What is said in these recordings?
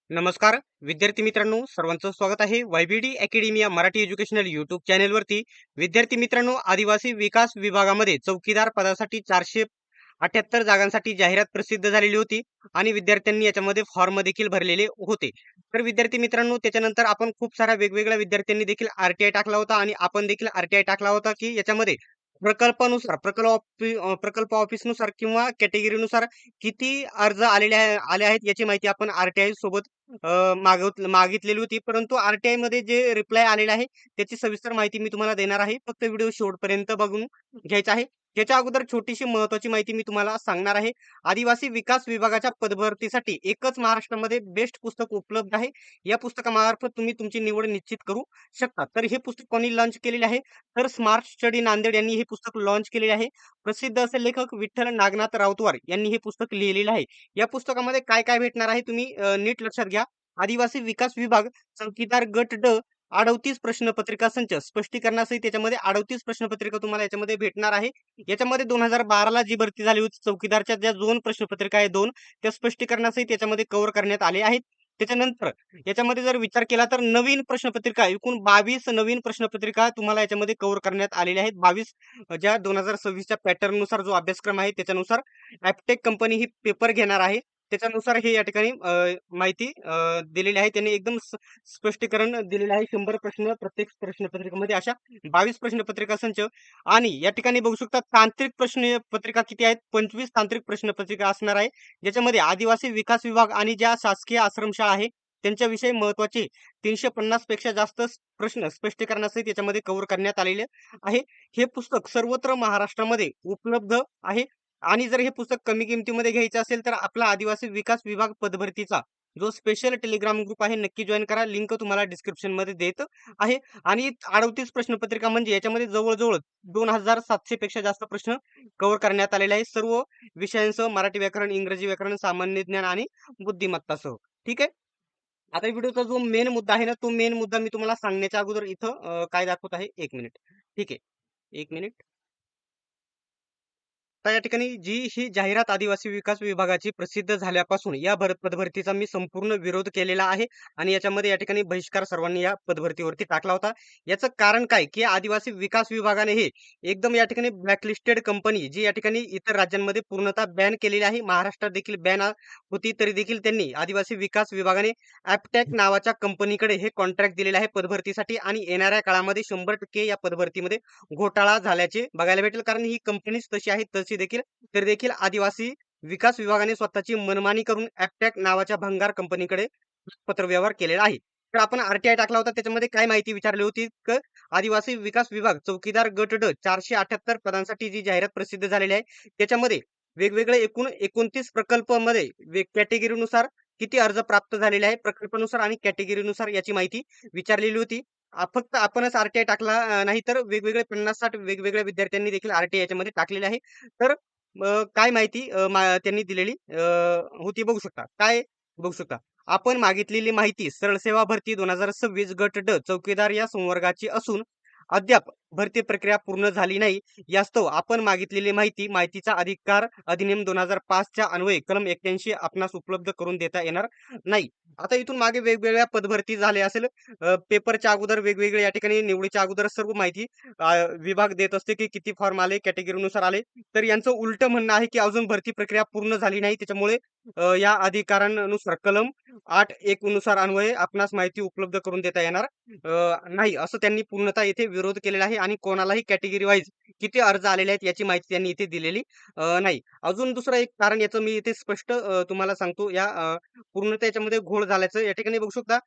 नमस्कार विद्यार्थी मित्रांनो, सर्वांचं स्वागत आहे वायबीडी अकॅडमिया मराठी एज्युकेशनल युट्यूब चॅनेलवरती. विद्यार्थी मित्रांनो, आदिवासी विकास विभागामध्ये चौकीदार पदासाठी 478 जागांसाठी जाहिरात प्रसिद्ध झालेली होती आणि विद्यार्थ्यांनी याच्यामध्ये फॉर्म देखील भरलेले होते. तर विद्यार्थी मित्रांनो, त्याच्यानंतर आपण खूप साऱ्या वेगवेगळ्या विद्यार्थ्यांनी देखील आरटीआय टाकला होता आणि आपण देखील आरटीआय टाकला होता की याच्यामध्ये प्रकल्पानुसार प्रकल्प ऑफिसनुसार किंवा कॅटेगरीनुसार किती अर्ज आले आहेत याची माहिती आपण आरटीआय सोबत मागितलेली होती. परंतु आरटीआय मध्ये जे रिप्लाय आलेला आहे त्याची सविस्तर माहिती मी तुम्हाला देणार आहे. फक्त व्हिडिओ शेवटपर्यंत बघून घ्यायचा आहे. त्याच्या अगोदर छोटीशी महत्त्वाची माहिती मी तुम्हाला सांगणार आहे. आदिवासी विकास विभागाच्या पदभरतीसाठी एकच महाराष्ट्रामध्ये बेस्ट पुस्तक उपलब्ध आहे. या पुस्तकामार्फत तुम्ही तुमची निवड निश्चित करू शकता. तर हे पुस्तक कोणी लॉन्च केलेले आहे? तर स्मार्ट स्टडी नांदेड यांनी हे पुस्तक लॉन्च केलेले आहे. प्रसिद्ध असे लेखक विठ्ठल नागनाथ राऊतवार यांनी हे पुस्तक लिहिलेले आहे. या पुस्तकामध्ये काय काय भेटणार आहे तुम्ही नीट लक्षात घ्या. आदिवासी विकास विभाग चौकीदार गट ड 38 प्रश्नपत्रिका संच स्पष्टीकरणासहित त्याच्यामध्ये 38 प्रश्नपत्रिका तुम्हाला याच्यामध्ये भेटणार आहे. याच्यामध्ये 2012 ला जी भरती झाली होती चौकीदारच्या ज्या 2 प्रश्नपत्रिका आहे 2 त्या स्पष्टीकरणासहित याच्यामध्ये कव्हर करण्यात आले आहेत. त्याच्यानंतर याच्यामध्ये जर विचार केला तर नवीन प्रश्नपत्रिका एकूण 22 नवीन प्रश्नपत्रिका तुम्हाला याच्यामध्ये कव्हर करण्यात आलेल्या आहेत. 22 ज्या 2026च्या पॅटर्ननुसार जो अभ्यासक्रम आहे त्याच्यानुसार ॲप्टेक कंपनी ही पेपर घेणार आहे. त्याच्यानुसार हे या ठिकाणी माहिती दिलेली आहे. त्यांनी एकदम स्पष्टीकरण दिलेलं आहे. 100 प्रश्न प्रत्येक प्रश्नपत्रिकेमध्ये अशा 22 प्रश्नपत्रिका संच आणि या ठिकाणी बघू शकता तांत्रिक प्रश्नपत्रिका किती आहेत? 25 तांत्रिक प्रश्नपत्रिका असणार आहे. ज्याच्यामध्ये आदिवासी विकास विभाग आणि ज्या शासकीय आश्रमशाळा आहे त्यांच्याविषयी महत्त्वाचे 350 पेक्षा जास्त प्रश्न स्पष्टीकरणासहित याच्यामध्ये कव्हर करण्यात आलेले आहे. हे पुस्तक सर्वत्र महाराष्ट्रामध्ये उपलब्ध आहे. आणि जर हे पुस्तक कमी किमतीमध्ये घ्यायचं असेल तर आपला आदिवासी विकास विभाग पदभरतीचा जो स्पेशल टेलिग्राम ग्रुप आहे नक्की जॉईन करा. लिंक तुम्हाला डिस्क्रिप्शन मध्ये देत आहे. आणि 38 प्रश्नपत्रिका म्हणजे याच्यामध्ये जवळजवळ 2700 पेक्षा जास्त प्रश्न कव्हर करण्यात आलेले आहे. सर्व विषयांसह मराठी व्याकरण, इंग्रजी व्याकरण, सामान्य ज्ञान आणि बुद्धिमत्तासह. ठीक आहे. आता व्हिडिओचा जो मेन मुद्दा आहे ना, तो मेन मुद्दा मी तुम्हाला सांगण्याच्या अगोदर इथं काय दाखवत आहे 1 मिनिट. ठीक आहे. 1 मिनिट. तर या ठिकाणी जी ही जाहिरात आदिवासी विकास विभागाची प्रसिद्ध झाल्यापासून या पदभरतीचा मी संपूर्ण विरोध केलेला आहे आणि याच्यामध्ये या ठिकाणी बहिष्कार सर्वांनी या पदभरतीवरती टाकला होता. याचं कारण काय की आदिवासी विकास विभागाने हे एकदम या ठिकाणी ब्लॅकलिस्टेड कंपनी जी या ठिकाणी इतर राज्यांमध्ये पूर्णतः बॅन केलेली आहे. महाराष्ट्रात देखील बॅन होती तरी देखील त्यांनी आदिवासी विकास विभागाने ॲपटॅक नावाच्या कंपनीकडे हे कॉन्ट्रॅक्ट दिलेले आहे पदभरतीसाठी आणि येणाऱ्या काळामध्ये 100% या पदभरतीमध्ये घोटाळा झाल्याचे बघायला भेटेल. कारण ही कंपनीच तशी आहे तशी देखील तरी देखील आदिवासी विकास विभागाने स्वतःची मनमानी करून ॲपटॅक नावाच्या भंगार कंपनीकडे पत्रव्यवहार केलेला आहे. तर आपण आरटीआय टाकला होता त्याच्यामध्ये काय माहिती विचारली होती आदिवासी विकास विभाग चौकीदार गट ड 478 पदांसाठी जी जाहिरात प्रसिद्ध झालेली आहे त्याच्यामध्ये वेगवेगळे एकूण 29 प्रकल्पामध्ये कॅटेगरीनुसार किती अर्ज प्राप्त झालेले आहे प्रकल्पानुसार आणि कॅटेगरीनुसार याची माहिती विचारलेली होती. फक्त आपणच आरटीआय टाकला नाही तर वेगवेगळे 50-60 वेगवेगळ्या विद्यार्थ्यांनी देखील आरटीआय याच्यामध्ये टाकलेले आहे. तर काय माहिती त्यांनी दिलेली होती बघू शकता. काय बघू शकता. आपण मागितलेली माहिती सरळ सेवा भरती 2026 गट ड चौकीदार या संवर्गाची असून अद्याप भरती प्रक्रिया पूर्ण झाली नाही. यास्तव आपण मागितलेली माहितीचा अधिकार अधिनियम 2005 च्या अन्वये कलम 81 आपणास उपलब्ध करून देता येणार नाही. आता इथून मागे वेगवेगळ्या पदभरती झाल्या असेल. पेपरच्या अगोदर वेगवेगळे या ठिकाणी निवडीच्या अगोदर सर्व माहिती विभाग देत असते की किती फॉर्म आले, कॅटेगरीनुसार आले. तर यांचं उलटं म्हणणं आहे की अजून भरती प्रक्रिया पूर्ण झाली नाही. त्याच्यामुळे या अधिकारांनुसार कलम 8(1) नुसार अन्वये आपणास माहिती उपलब्ध करून देता येणार नाही असं त्यांनी पूर्णतः इथे विरोध केलेला आहे आणि कोणालाही कॅटेगरी वाईज किती अर्ज आलेले आहेत याची माहिती त्यांनी इथे दिलेली नाही. अजून दुसरं एक कारण याचं मी इथे स्पष्ट तुम्हाला सांगतो. या पूर्णतः याच्यामध्ये घोळ झाल्याचं या ठिकाणी बघू शकता.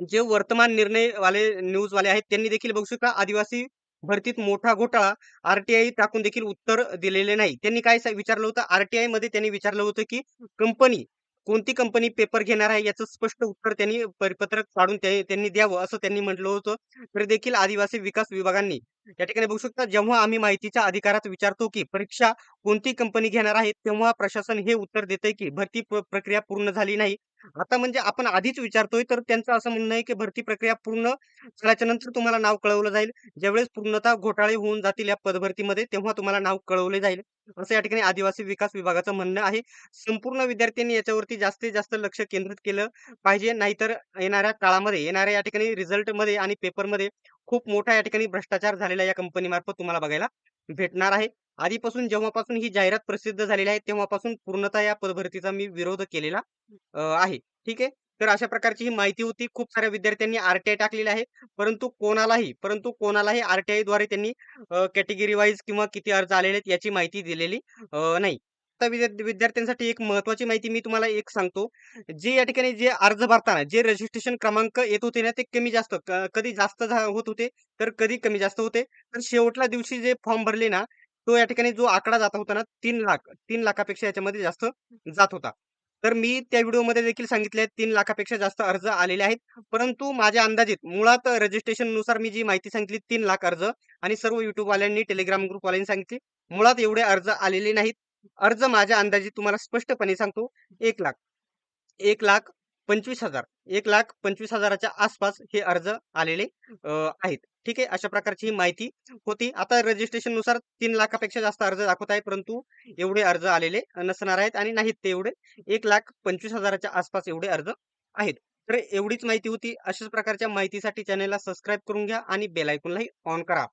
जे वर्तमान निर्णय वाले न्यूज वाले आहेत त्यांनी देखील बघू शकता आदिवासी भरतीत मोठा घोटाळा आरटीआय टाकून देखील उत्तर दिलेले नाही. त्यांनी काय विचारलं होतं आरटीआय मध्ये त्यांनी विचारलं होतं की कंपनी कोणती कंपनी पेपर घेणार आहे याचं स्पष्ट उत्तर त्यांनी परिपत्रक काढून त्यांनी द्यावं असं त्यांनी म्हटलं होतं. तरी देखील आदिवासी विकास विभागांनी या ठिकाणी बघू शकता जेव्हा आम्ही माहितीच्या अधिकारात विचारतो की परीक्षा कोणती कंपनी घेणार आहे तेव्हा प्रशासन हे उत्तर देते की भरती प्रक्रिया पूर्ण झाली नाही. आता म्हणजे आपण आधीच विचारतोय तर त्यांचं असं म्हणणं आहे की भरती प्रक्रिया पूर्ण झाल्याच्या नंतर तुम्हाला नाव कळवलं जाईल. ज्यावेळेस पूर्णतः घोटाळे होऊन जातील या पदभरतीमध्ये तेव्हा तुम्हाला नाव कळवले जाईल. असं या ठिकाणी आदिवासी विकास विभागाचं म्हणणं आहे. संपूर्ण विद्यार्थ्यांनी याच्यावरती जास्तीत जास्त लक्ष केंद्रित केलं पाहिजे. नाहीतर येणाऱ्या काळामध्ये, येणाऱ्या या ठिकाणी रिझल्टमध्ये आणि पेपरमध्ये खूप मोठा या ठिकाणी भ्रष्टाचार झालेला या कंपनीमार्फत तुम्हाला बघायला भेटणार आहे. आधीपासून जेव्हापासून ही जाहिरात प्रसिद्ध झालेली आहे, तेव्हापासून पूर्णतः या पदभरतीचा मी विरोध केलेला आहे. ठीक आहे. तर अशा प्रकारची ही माहिती होती. खूप साऱ्या विद्यार्थ्यांनी आर-टी-आय टाकलेलं आहे. परंतु कोणालाही आर-टी-आयद्वारे त्यांनी कॅटेगरी वाईज किंवा किती अर्ज आलेले आहेत याची माहिती दिलेली नाही. आता विद्यार्थ्यांसाठी एक महत्त्वाची माहिती मी तुम्हाला एक सांगतो. जे या ठिकाणी जे अर्ज भरताना जे रजिस्ट्रेशन क्रमांक येत होते ना, ते कमी जास्त कधी जास्त होत होते, तर कधी कमी जास्त होते. तर शेवटच्या दिवशी जे फॉर्म भरले ना, तो या ठिकाणी जो आकडा जात होता ना 3,00,000 3,00,000पेक्षा याच्यामध्ये जास्त जात होता. तर मी त्या व्हिडिओमध्ये देखील सांगितले आहे 3,00,000पेक्षा जास्त अर्ज आलेले आहेत. परंतु माझ्या अंदाजित मुळात रजिस्ट्रेशननुसार मी जी माहिती सांगितली 3,00,000 अर्ज आणि सर्व YouTubeवाल्यांनी, Telegram ग्रुपवाल्यांनी सांगितले, मुळात एवढे अर्ज आलेले नाहीत. अर्ज माझ्या अंदाजे तुम्हाला स्पष्टपणे सांगतो 1,00,000 1,25,000 1,25,000च्या आसपास हे अर्ज आलेले आहेत. ठीक आहे. अशा प्रकारची ही माहिती होती. आता रजिस्ट्रेशननुसार 3,00,000पेक्षा जास्त अर्ज दाखवत आहे, परंतु एवढे अर्ज आलेले नसणार आहेत आणि नाहीत ते एवढे. 1,25,000च्या आसपास एवढे अर्ज आहेत. तर एवढीच माहिती होती. अशाच प्रकारच्या माहितीसाठी चॅनलला सबस्क्राईब करून घ्या आणि बेल आयकॉनलाही ऑन करा.